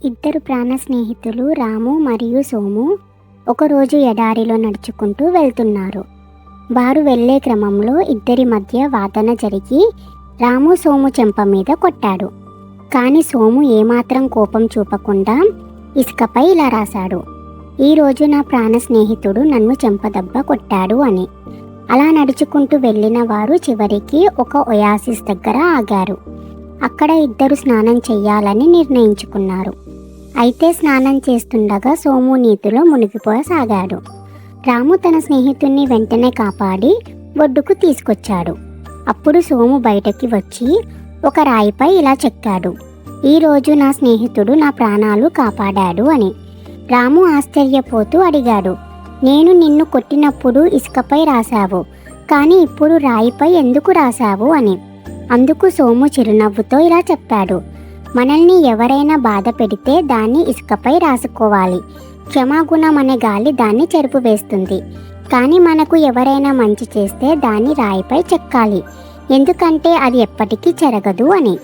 ఇద్దరు ప్రాణ స్నేహితులు రాము మరియు సోము ఒకరోజు ఎడారిలో నడుచుకుంటూ వెళ్తున్నారు. వారు వెళ్ళే క్రమంలో ఇద్దరి మధ్య వాదన జరిగి రాము సోము చెంప మీద కొట్టాడు. కానీ సోము ఏమాత్రం కోపం చూపకుండా ఇసుకపై ఇలా రాశాడు: ఈరోజు నా ప్రాణ స్నేహితుడు నన్ను చెంపదెబ్బ కొట్టాడు అని. అలా నడుచుకుంటూ వెళ్ళిన వారు చివరికి ఒక ఒయాసిస్ దగ్గర ఆగారు. అక్కడ ఇద్దరు స్నానం చెయ్యాలని నిర్ణయించుకున్నారు. అయితే స్నానం చేస్తుండగా సోము నీటిలో మునిగిపోసాగాడు. రాము తన స్నేహితుణ్ణి వెంటనే కాపాడి ఒడ్డుకు తీసుకొచ్చాడు. అప్పుడు సోము బయటకి వచ్చి ఒక రాయిపై ఇలా చెక్కాడు: ఈరోజు నా స్నేహితుడు నా ప్రాణాలు కాపాడాడు అని. రాము ఆశ్చర్యపోతూ అడిగాడు: నేను నిన్ను కొట్టినప్పుడు ఇసుకపై రాశావు, కానీ ఇప్పుడు రాయిపై ఎందుకు రాశావు అని. అందుకు సోము చిరునవ్వుతో ఇలా చెప్పాడు: మనల్ని ఎవరైనా బాధ పెడితే దాన్ని ఇసుకపై రాసుకోవాలి. క్షమాగుణం అనే గాలి దాన్ని చెరుపు వేస్తుంది. కానీ మనకు ఎవరైనా మంచి చేస్తే దాన్ని రాయిపై చెక్కాలి, ఎందుకంటే అది ఎప్పటికీ చెరగదు అని.